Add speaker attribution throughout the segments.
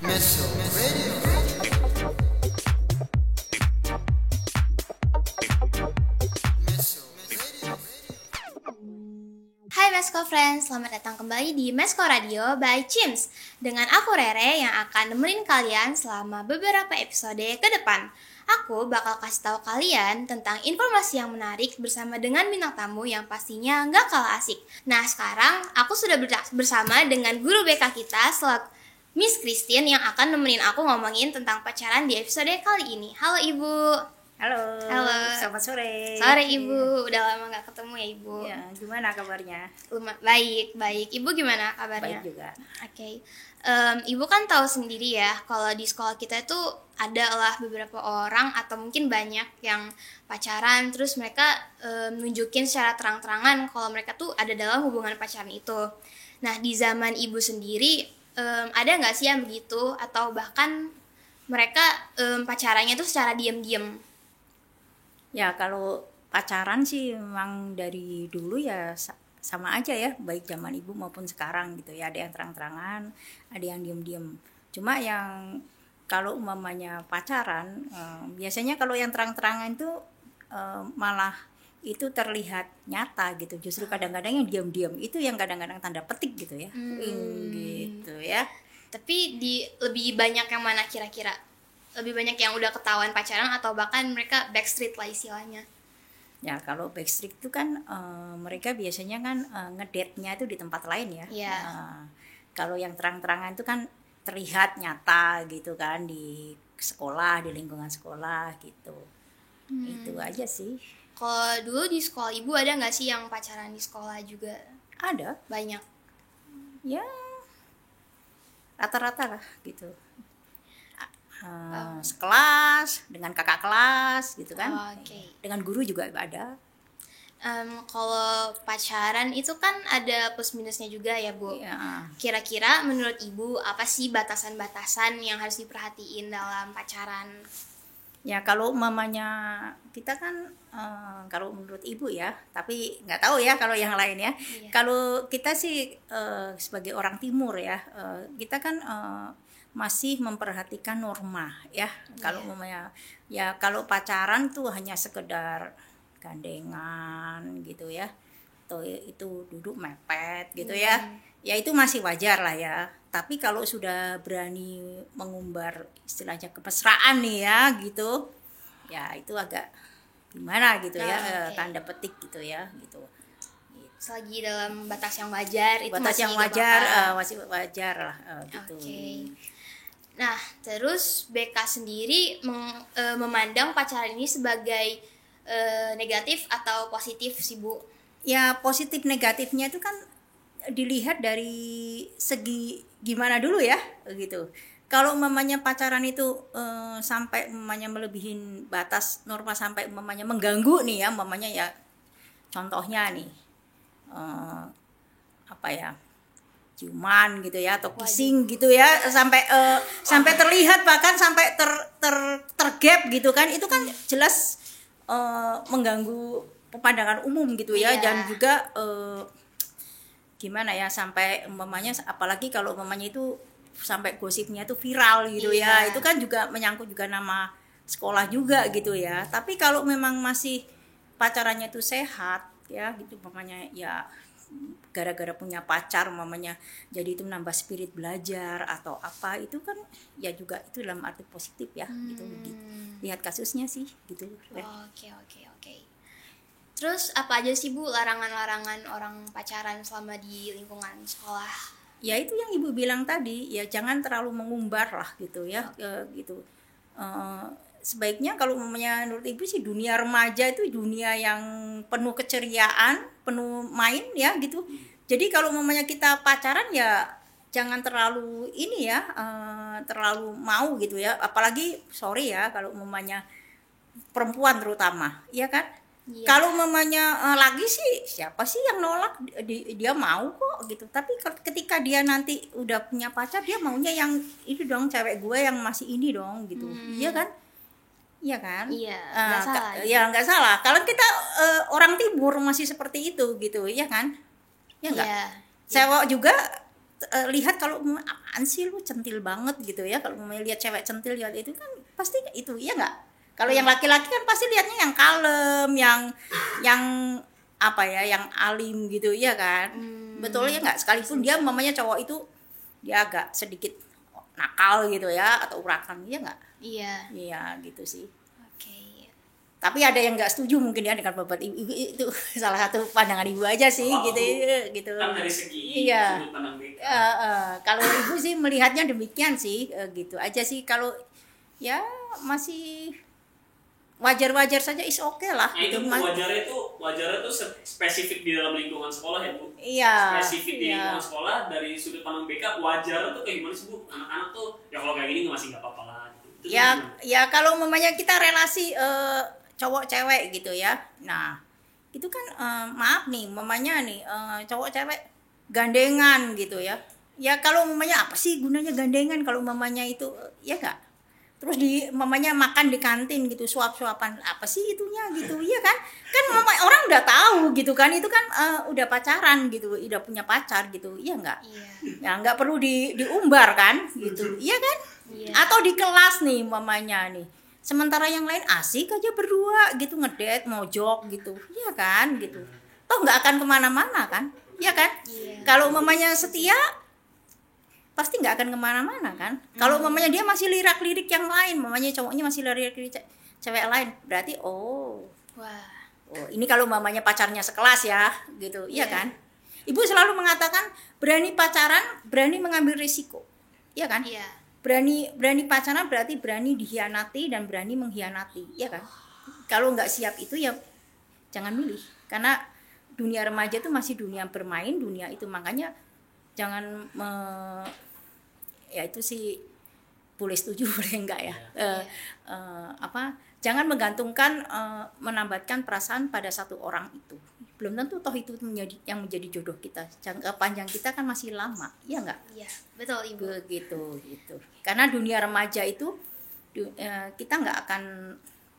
Speaker 1: Meso Radio.
Speaker 2: Hai Mesko Friends, selamat datang kembali di Mesko Radio by Chims. Dengan aku Rere yang akan nemenin kalian selama beberapa episode ke depan. Aku bakal kasih tahu kalian tentang informasi yang menarik bersama dengan bintang tamu yang pastinya nggak kalah asik. Nah sekarang aku sudah bersama dengan guru BK kita selaku Miss Christine yang akan nemenin aku ngomongin tentang pacaran di episode kali ini. Halo Ibu.
Speaker 3: Halo.
Speaker 2: Halo.
Speaker 3: Selamat sore.
Speaker 2: Sore Ibu, udah lama nggak ketemu ya Ibu.
Speaker 3: Ya, gimana kabarnya?
Speaker 2: Baik. Ibu gimana kabarnya?
Speaker 3: Baik juga.
Speaker 2: Oke. Ibu kan tahu sendiri ya, kalau di sekolah kita itu adalah beberapa orang atau mungkin banyak yang pacaran, terus mereka nunjukin secara terang-terangan kalau mereka tuh ada dalam hubungan pacaran itu. Nah, di zaman Ibu sendiri, ada nggak sih yang begitu? Atau bahkan mereka pacarannya tuh secara diam-diam?
Speaker 3: Ya, kalau pacaran sih memang dari dulu ya sama aja ya, baik zaman ibu maupun sekarang gitu ya. Ada yang terang-terangan, ada yang diam-diam. Cuma yang kalau umpamanya pacaran, biasanya kalau yang terang-terangan itu malah itu terlihat nyata gitu. Justru kadang-kadang yang diam-diam itu yang kadang-kadang tanda petik gitu ya. Gitu ya.
Speaker 2: Tapi lebih banyak yang mana kira-kira? Lebih banyak yang udah ketahuan pacaran atau bahkan mereka backstreet lah istilahnya?
Speaker 3: Ya kalau backstreet itu kan mereka biasanya kan ngedate-nya itu di tempat lain ya.
Speaker 2: Iya.
Speaker 3: Kalau yang terang-terangan itu kan terlihat nyata gitu kan di sekolah, di lingkungan sekolah gitu. Itu aja sih.
Speaker 2: Kalau dulu di sekolah Ibu ada nggak sih yang pacaran di sekolah juga?
Speaker 3: Ada,
Speaker 2: Banyak.
Speaker 3: ya rata-rata lah gitu. Sekelas dengan kakak kelas gitu kan.
Speaker 2: Oke.
Speaker 3: Dengan guru juga ada.
Speaker 2: Kalau pacaran itu kan ada plus minusnya juga ya Bu.
Speaker 3: Ya.
Speaker 2: Kira-kira menurut Ibu apa sih batasan-batasan yang harus diperhatiin dalam pacaran?
Speaker 3: Ya kalau mamanya kita kan kalau menurut ibu ya, tapi nggak tahu ya kalau yang lain ya.
Speaker 2: Iya.
Speaker 3: Kalau kita sih sebagai orang timur ya, kita kan masih memperhatikan norma ya. Kalau mamanya ya kalau pacaran tuh hanya sekedar gandengan gitu ya, atau itu duduk mepet gitu ya. Ya itu masih wajar lah ya. Tapi kalau sudah berani mengumbar istilahnya kemesraan nih ya gitu, ya itu agak gimana gitu ya, tanda petik gitu ya gitu.
Speaker 2: Selagi dalam batas yang wajar itu
Speaker 3: Batas
Speaker 2: masih
Speaker 3: yang
Speaker 2: nggak
Speaker 3: wajar,
Speaker 2: apa-apa.
Speaker 3: masih wajar lah gitu.
Speaker 2: Oke. Nah, terus BK sendiri memandang pacaran ini sebagai negatif atau positif sih Bu?
Speaker 3: Ya positif negatifnya itu kan dilihat dari segi gimana dulu ya gitu. Kalau umpamanya pacaran itu sampai umpamanya melebihin batas norma sampai umpamanya mengganggu nih ya, umpamanya ya contohnya nih apa ya, ciuman gitu ya atau kissing gitu ya sampai terlihat bahkan sampai tergap gitu kan, itu kan jelas mengganggu pemandangan umum gitu ya.
Speaker 2: Iya.
Speaker 3: Dan juga gimana ya sampai umpamanya apalagi kalau umpamanya itu sampai gosipnya itu viral gitu ya,
Speaker 2: Iya.
Speaker 3: itu kan juga menyangkut juga nama sekolah juga gitu ya. Tapi kalau memang masih pacarannya itu sehat ya gitu umpamanya ya, gara-gara punya pacar umpamanya jadi itu menambah spirit belajar atau apa, itu kan ya juga itu dalam arti positif ya gitu. Lihat kasusnya sih gitu.
Speaker 2: Oke. Terus apa aja sih Bu larangan-larangan orang pacaran selama di lingkungan sekolah?
Speaker 3: Ya itu yang ibu bilang tadi ya, jangan terlalu mengumbar lah gitu ya, gitu. Sebaiknya kalau umpamanya menurut ibu sih dunia remaja itu dunia yang penuh keceriaan, penuh main ya gitu. Jadi kalau umpamanya kita pacaran ya jangan terlalu ini ya, terlalu mau gitu ya. Apalagi sorry ya kalau umpamanya perempuan terutama, ya kan?
Speaker 2: Iya.
Speaker 3: Kalau mamanya lagi sih siapa sih yang nolak, dia mau kok gitu. Tapi ketika dia nanti udah punya pacar, dia maunya yang itu dong, cewek gue yang masih ini dong gitu. Iya kan? Iya kan?
Speaker 2: Iya, nggak salah.
Speaker 3: Ya nggak salah. Kalau kita orang timur masih seperti itu gitu, iya kan? Ya nggak?
Speaker 2: Iya.
Speaker 3: Cewek juga lihat kalau apaan sih lu centil banget gitu ya, kalau mau lihat cewek centil lihat itu kan pasti itu ya nggak. Kalau yang laki-laki kan pasti lihatnya yang kalem, yang apa ya, yang alim gitu ya kan. Betul ya nggak, sekalipun dia mamanya cowok itu dia agak sedikit nakal gitu ya atau urakan ya nggak. Iya gitu sih.
Speaker 2: Oke.
Speaker 3: Tapi ada yang nggak setuju mungkin ya dengan pendapat ibu, itu salah satu pandangan ibu aja sih gitu.
Speaker 1: Kan dari segi
Speaker 3: iya.
Speaker 1: sudut pandang BK.
Speaker 3: Kalau ibu sih melihatnya demikian sih, gitu aja sih. Kalau ya masih wajar-wajar saja, is oke lah.
Speaker 1: Nah, itu wajarnya tuh spesifik di dalam lingkungan sekolah ya Bu.
Speaker 3: Iya.
Speaker 1: Spesifik di lingkungan sekolah dari sudut pandang BK wajar tuh kayak gimana sih Bu? Anak-anak tuh ya kalau kayak gini masih nggak apa-apa lah. Itu
Speaker 3: Ya kalau mamanya kita relasi cowok cewek gitu ya. Nah itu kan maaf nih mamanya nih cowok cewek gandengan gitu ya. Ya kalau mamanya apa sih gunanya gandengan kalau mamanya itu ya enggak. Terus mamanya makan di kantin gitu, suap-suapan, apa sih itunya gitu, iya kan mama orang udah tahu gitu kan, itu kan udah pacaran gitu, udah punya pacar gitu, iya enggak. Ya enggak perlu diumbar kan gitu, iya kan. Atau di kelas nih mamanya nih, sementara yang lain asik aja berdua gitu, ngedate mojok gitu, iya kan gitu, toh nggak akan kemana-mana kan, iya kan. Kalau mamanya setia pasti nggak akan kemana-mana kan. Kalau mamanya dia masih lirak-lirik yang lain, mamanya cowoknya masih lirik-lirik cewek lain, berarti ini kalau mamanya pacarnya sekelas ya gitu, iya kan. Ibu selalu mengatakan berani pacaran berani mengambil risiko, iya kan. Berani pacaran berarti berani dihianati dan berani mengkhianati, iya kan. Kalau nggak siap itu ya jangan milih, karena dunia remaja itu masih dunia bermain, dunia itu makanya jangan ya itu sih boleh setuju boleh enggak ya. Jangan menggantungkan menambatkan perasaan pada satu orang itu, belum tentu toh itu menjadi jodoh kita. Jangka panjang kita kan masih lama, ya enggak.
Speaker 2: Iya betul Ibu.
Speaker 3: Gitu karena dunia remaja itu kita nggak akan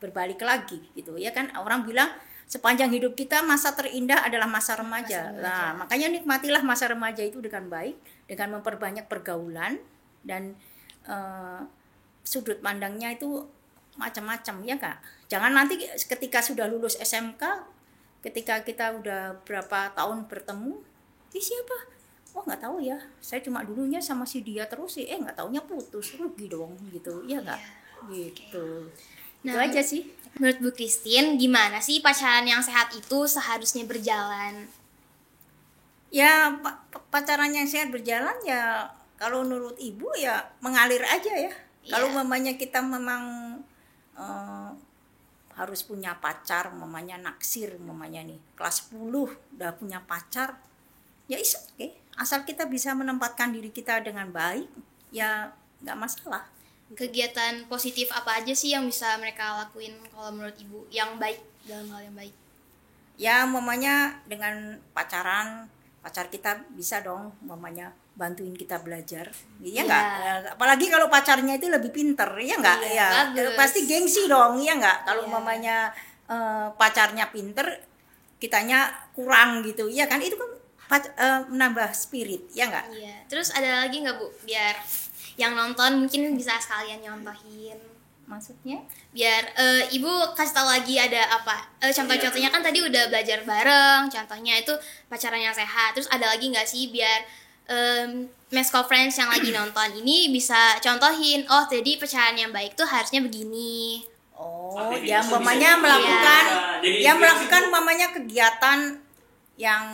Speaker 3: berbalik lagi gitu ya kan. Orang bilang sepanjang hidup kita masa terindah adalah masa remaja. Nah, makanya nikmatilah masa remaja itu dengan baik, dengan memperbanyak pergaulan dan sudut pandangnya itu macam-macam ya Kak. Jangan nanti ketika sudah lulus SMK, ketika kita udah berapa tahun bertemu, siapa? Oh nggak tahu ya. Saya cuma dulunya sama si dia terus sih, nggak taunya putus, rugi dong gitu. Iya nggak? Gitu. Itu aja sih.
Speaker 2: Menurut Bu Christine, gimana sih pacaran yang sehat itu seharusnya berjalan?
Speaker 3: Ya pacaran yang sehat berjalan ya kalau menurut ibu ya mengalir aja ya. Kalau mamanya kita memang harus punya pacar, mamanya naksir, mamanya nih kelas 10 udah punya pacar, ya is oke. Asal kita bisa menempatkan diri kita dengan baik, ya nggak masalah.
Speaker 2: Kegiatan positif apa aja sih yang bisa mereka lakuin kalau menurut Ibu yang baik, dalam hal yang baik?
Speaker 3: Ya mamanya dengan pacaran, pacar kita bisa dong mamanya bantuin kita belajar, iya nggak? Apalagi kalau pacarnya itu lebih pinter, ya nggak? Ya pasti gengsi dong, iya nggak? Kalau mamanya pacarnya pinter, kitanya kurang gitu, iya kan? Itu kan menambah spirit, ya nggak?
Speaker 2: Iya. Terus ada lagi nggak Bu, biar yang nonton mungkin bisa sekalian nyontohin?
Speaker 3: Maksudnya?
Speaker 2: Biar Ibu kasih tahu lagi ada apa? Contoh-contohnya kan tadi udah belajar bareng, contohnya itu pacaran yang sehat. Terus ada lagi nggak sih biar Mesko Friends yang lagi nonton ini bisa contohin, oh jadi pacaran yang baik tuh harusnya begini.
Speaker 3: Oh, yang mamanya melakukan, melakukan mamanya kegiatan yang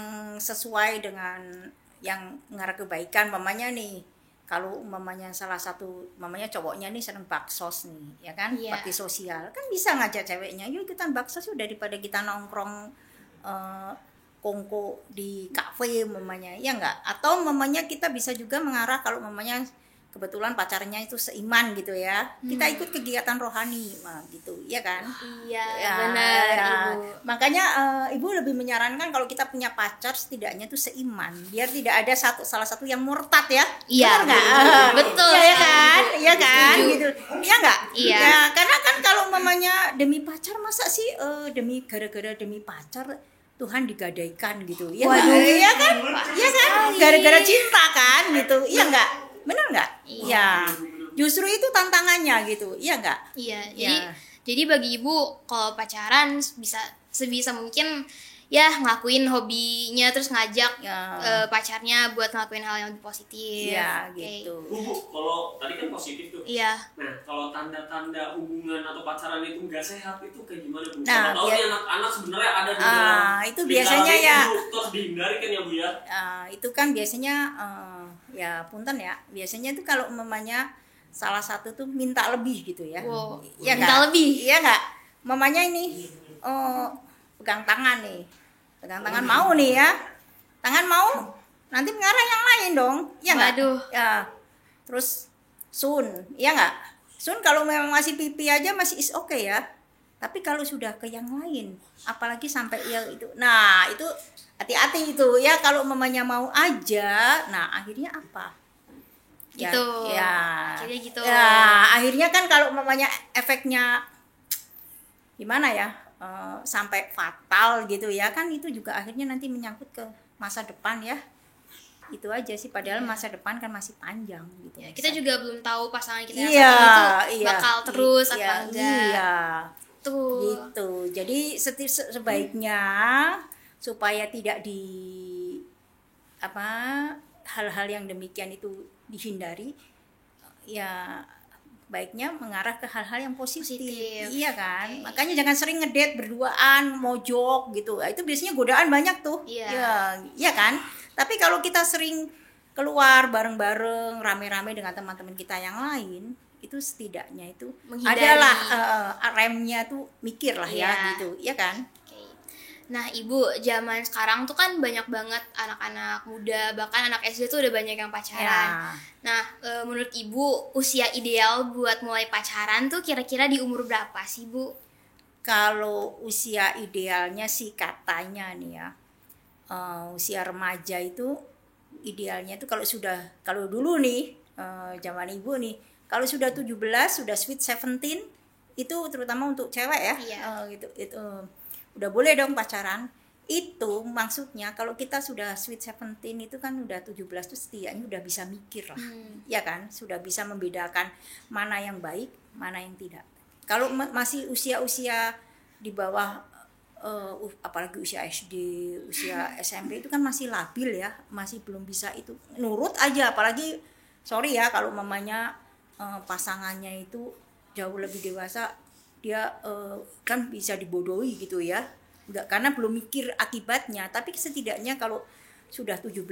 Speaker 3: sesuai dengan yang mengarah kebaikan. Mamanya nih, kalau mamanya salah satu, mamanya cowoknya nih seneng baksos nih, ya kan, bakti sosial, kan bisa ngajak ceweknya, yuk ikutan baksos daripada kita nongkrong kongko di kafe mamanya, ya enggak. Atau mamanya kita bisa juga mengarah kalau mamanya kebetulan pacarnya itu seiman gitu ya, kita ikut kegiatan rohani gitu, ya kan.
Speaker 2: Iya ya, benar ya. Ibu.
Speaker 3: Makanya ibu lebih menyarankan kalau kita punya pacar setidaknya itu seiman, biar tidak ada salah satu yang murtad ya.
Speaker 2: Iya betul
Speaker 3: ya kan, ya kan gitu, ya enggak.
Speaker 2: Iya
Speaker 3: Ya, karena kan kalau mamanya demi pacar, masa sih gara-gara demi pacar Tuhan digadaikan gitu. Ya
Speaker 2: Waduh.
Speaker 3: nggak? Iya kan? Iya kan? Gara-gara cinta kan gitu. Iya nggak? Benar nggak? Iya. Justru itu tantangannya gitu. Iya nggak?
Speaker 2: Iya,
Speaker 3: Ya.
Speaker 2: jadi bagi ibu kalau pacaran bisa sebisa mungkin ya ngelakuin hobinya terus ngajak
Speaker 3: Ya.
Speaker 2: pacarnya buat ngelakuin hal yang lebih positif.
Speaker 3: Iya
Speaker 2: Kayak-
Speaker 3: gitu.
Speaker 1: Bu, kalau tadi kan positif tuh.
Speaker 2: Iya.
Speaker 1: Nah, kalau tanda-tanda hubungan atau pacaran itu nggak sehat itu kayak gimana, Bu?
Speaker 3: Nah,
Speaker 1: Siapa tahu
Speaker 3: biar-
Speaker 1: nih anak-anak sebenarnya ada di
Speaker 3: itu biasanya
Speaker 1: lingkaran
Speaker 3: ya.
Speaker 1: itu, terus dihindari kan ya, Bu ya?
Speaker 3: Itu kan biasanya ya punten ya. Biasanya itu kalau umpamanya salah satu tuh minta lebih gitu ya.
Speaker 2: Wow,
Speaker 3: Iya
Speaker 2: minta
Speaker 3: nggak?
Speaker 2: lebih.
Speaker 3: Iya nggak? Mamanya ini pegang tangan nih. Pegang tangan mau nih ya. Tangan mau, nanti mengarah yang lain dong. Iya nggak?
Speaker 2: Waduh.
Speaker 3: Ya. Terus sun, iya nggak? Sun kalau memang masih pipi aja masih is oke ya. Tapi kalau sudah ke yang lain, apalagi sampai yang itu. Nah, itu hati-hati itu ya kalau mamanya mau aja. Nah, akhirnya apa?
Speaker 2: Gitu.
Speaker 3: Ya.
Speaker 2: Akhirnya gitu.
Speaker 3: Ya, akhirnya kan kalau mamanya efeknya gimana ya? Sampai fatal gitu ya kan itu juga akhirnya nanti menyangkut ke masa depan ya. Itu aja sih padahal masa depan kan masih panjang gitu.
Speaker 2: Ya, kita juga belum tahu pasangan kita yang
Speaker 3: Iya,
Speaker 2: satu itu
Speaker 3: iya.
Speaker 2: bakal terus
Speaker 3: Iya,
Speaker 2: apa enggak.
Speaker 3: Iya.
Speaker 2: Tuh.
Speaker 3: Gitu. Jadi sebaiknya supaya tidak di hal-hal yang demikian itu dihindari ya baiknya mengarah ke hal-hal yang positif.
Speaker 2: Positif.
Speaker 3: Iya kan?
Speaker 2: Oke.
Speaker 3: Makanya jangan sering ngedate berduaan, mojok gitu. Itu biasanya godaan banyak tuh.
Speaker 2: Iya.
Speaker 3: Ya, iya kan? Tapi kalau kita sering keluar bareng-bareng, rame-rame dengan teman-teman kita yang lain, itu setidaknya itu
Speaker 2: Menghindari.
Speaker 3: adalah remnya tuh mikir lah
Speaker 2: Iya.
Speaker 3: ya gitu. Iya kan?
Speaker 2: Oke. Nah, Ibu, zaman sekarang tuh kan banyak banget anak-anak muda, bahkan anak SD tuh udah banyak yang pacaran.
Speaker 3: Ya.
Speaker 2: Nah, menurut Ibu, usia ideal buat mulai pacaran tuh kira-kira di umur berapa sih, Bu?
Speaker 3: Kalau usia idealnya sih katanya nih ya, usia remaja itu idealnya itu kalau dulu nih zaman ibu nih, kalau sudah 17 sudah sweet 17 itu terutama untuk cewek ya,
Speaker 2: Iya.
Speaker 3: gitu itu udah boleh dong pacaran. Itu maksudnya kalau kita sudah sweet 17 itu kan udah 17 tuh setidaknya udah bisa mikir lah. Ya kan, sudah bisa membedakan mana yang baik, mana yang tidak. Kalau masih usia-usia di bawah apalagi usia SD, usia SMP itu kan masih labil ya, masih belum bisa itu nurut aja. Apalagi sorry ya kalau mamanya pasangannya itu jauh lebih dewasa, dia kan bisa dibodohi gitu ya. Enggak, karena belum mikir akibatnya. Tapi setidaknya kalau sudah 17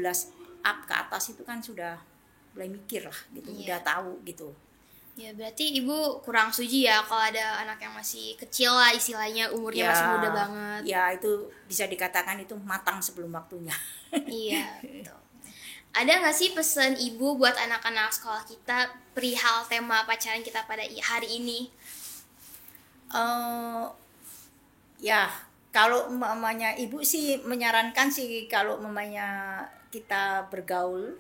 Speaker 3: up ke atas itu kan sudah mulai mikir lah gitu,
Speaker 2: Iya.
Speaker 3: udah tahu gitu.
Speaker 2: Ya, berarti Ibu kurang setuju ya kalau ada anak yang masih kecil lah istilahnya, umurnya masih muda banget.
Speaker 3: Ya itu bisa dikatakan itu matang sebelum waktunya.
Speaker 2: Iya, betul. Ada nggak sih pesan Ibu buat anak-anak sekolah kita perihal tema pacaran kita pada hari ini?
Speaker 3: Ya kalau mamanya ibu sih menyarankan sih kalau mamanya kita bergaul,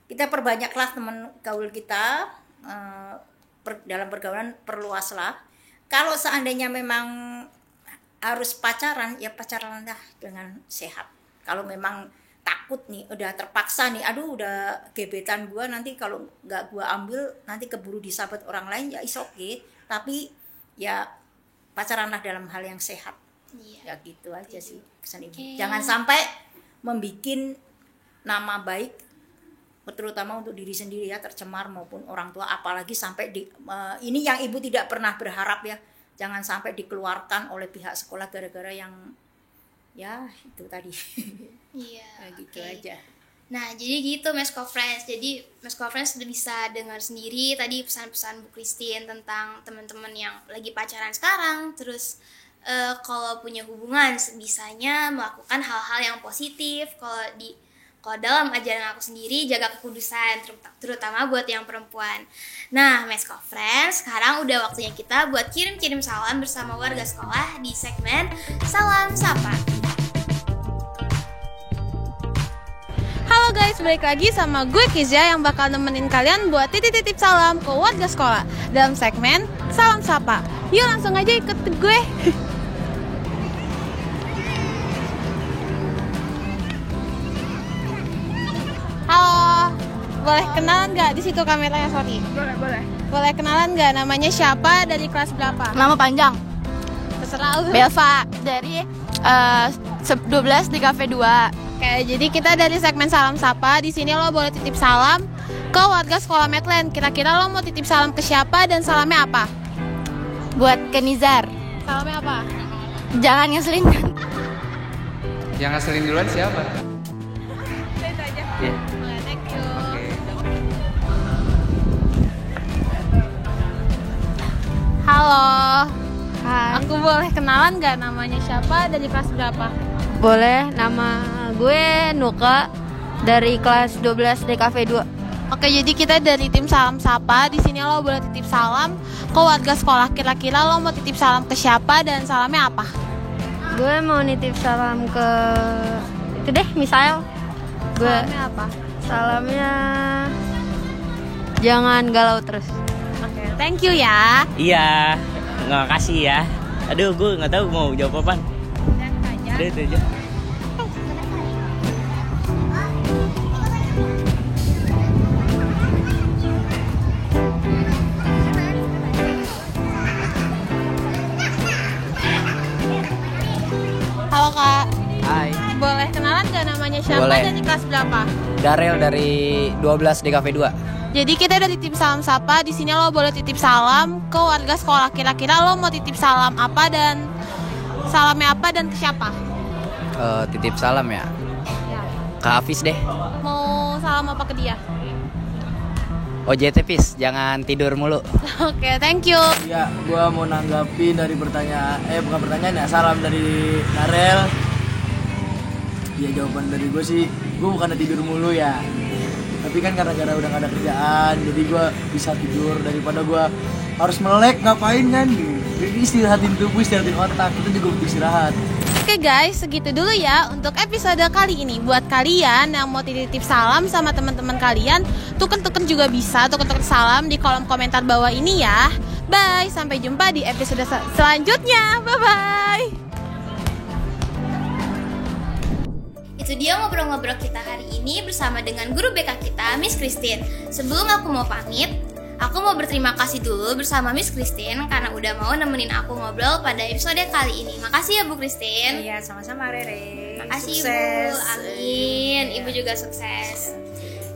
Speaker 3: kita perbanyaklah teman gaul kita, dalam pergaulan perluaslah. Kalau seandainya memang harus pacaran, ya pacaranlah dengan sehat. Kalau memang takut nih, udah terpaksa nih, aduh udah gebetan gua nanti kalau nggak gua ambil nanti keburu disabet orang lain, ya is okay. Tapi ya pacaranlah dalam hal yang sehat.
Speaker 2: Iya.
Speaker 3: Ya gitu aja sih kesan ibu.
Speaker 2: Oke.
Speaker 3: Jangan sampai membikin nama baik terutama untuk diri sendiri ya tercemar maupun orang tua, apalagi sampai ini yang ibu tidak pernah berharap ya, jangan sampai dikeluarkan oleh pihak sekolah gara-gara yang ya itu tadi.
Speaker 2: Iya.
Speaker 3: Ya, gitu
Speaker 2: oke.
Speaker 3: aja.
Speaker 2: Nah, jadi gitu Mesko Friends. Jadi Mesko Friends sudah bisa dengar sendiri tadi pesan-pesan Bu Christine tentang teman-teman yang lagi pacaran sekarang. Terus kalau punya hubungan sebisanya melakukan hal-hal yang positif. Kalau dalam ajaran aku sendiri jaga kekudusan, terutama buat yang perempuan. Nah, Mesko Friends, sekarang udah waktunya kita buat kirim-kirim salam bersama warga sekolah di segmen Salam Sapa.
Speaker 4: Halo guys, balik lagi sama gue Kizia yang bakal nemenin kalian buat titip-titip salam ke warga sekolah dalam segmen Salam Sapa. Yuk langsung aja ikut gue. boleh kenalan nggak di situ kameranya? Sorry.
Speaker 5: Boleh.
Speaker 4: Boleh kenalan nggak namanya siapa, dari kelas berapa?
Speaker 5: Nama panjang.
Speaker 4: Terserah lu.
Speaker 5: Belva dari 12 di Cafe 2.
Speaker 4: Oke, jadi kita dari segmen Salam Sapa. Di sini lo boleh titip salam ke warga sekolah Medland. Kira-kira lo mau titip salam ke siapa dan salamnya apa?
Speaker 5: Buat Kenizar.
Speaker 4: Salamnya apa?
Speaker 5: Jangan ngeselin.
Speaker 6: Yang ngeselin duluan siapa?
Speaker 4: Itu aja.
Speaker 6: Iya.
Speaker 4: Oke, thank you. Halo.
Speaker 5: Hai.
Speaker 4: Aku boleh kenalan nggak namanya siapa, dari kelas berapa?
Speaker 5: Boleh, nama gue Nuka dari kelas 12 di Cafe 2.
Speaker 4: Oke, jadi kita dari tim Salam Sapa. Di sini lo boleh titip salam ke warga sekolah. Kira-kira lo mau titip salam ke siapa dan salamnya apa?
Speaker 5: Gue mau nitip salam ke itu deh, misal gue
Speaker 4: Salamnya apa?
Speaker 5: salamnya jangan galau terus.
Speaker 4: Oke, thank you ya.
Speaker 7: Iya, nggak kasih ya. Aduh, gue nggak tahu mau jawab apa.
Speaker 4: Dan aja.
Speaker 7: Udah itu aja.
Speaker 4: Halo Kak,
Speaker 6: Hai,
Speaker 4: boleh kenalan nggak namanya siapa
Speaker 6: Boleh.
Speaker 4: dan di kelas berapa?
Speaker 6: Darel dari 12 di Cafe 2.
Speaker 4: Jadi kita dari tim Salam Sapa. Di sini lo boleh titip salam ke warga sekolah. Kira-kira lo mau titip salam apa dan salamnya apa dan ke siapa?
Speaker 6: Titip salam ya.
Speaker 4: Ya.
Speaker 6: Ke Hafiz deh.
Speaker 4: Mau salam apa ke dia?
Speaker 6: OJT Pis, jangan tidur mulu.
Speaker 4: Oke, thank you.
Speaker 8: Ya, gua mau nanggapi dari pertanyaan, bukan pertanyaan ya, salam dari Narel. Ya jawaban dari gue sih, gue bukan tidur mulu ya. Tapi kan gara-gara udah gak ada kerjaan, jadi gue bisa tidur daripada gue harus melek ngapain kan. Jadi istirahatin tubuh, istirahatin otak, itu juga butuh istirahat.
Speaker 4: Oke guys, segitu dulu ya untuk episode kali ini. Buat kalian yang mau titip salam sama teman-teman kalian, tuken-tuken juga bisa, tuken-tuken salam di kolom komentar bawah ini ya. Bye, sampai jumpa di episode selanjutnya. Bye-bye.
Speaker 2: Itu dia ngobrol-ngobrol kita hari ini bersama dengan guru BK kita, Miss Christine. Sebelum aku mau pamit, aku mau berterima kasih dulu bersama Miss Christine karena udah mau nemenin aku ngobrol pada episode kali ini. Makasih ya Bu Christine.
Speaker 3: Iya, sama-sama Rere.
Speaker 2: Makasih
Speaker 3: Sukses.
Speaker 2: Ibu, amin. Ibu juga sukses.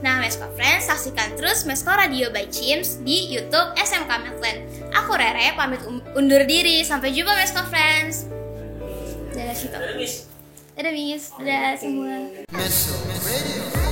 Speaker 2: Nah, Mesko Friends, saksikan terus Mesko Radio by Chims di YouTube SMK Medland. Aku Rere, pamit undur diri. Sampai jumpa Mesko Friends. Dadah situ.
Speaker 1: Dadah, Miss.
Speaker 2: Dadah Miss. Dadah semua.
Speaker 9: Meso Radio.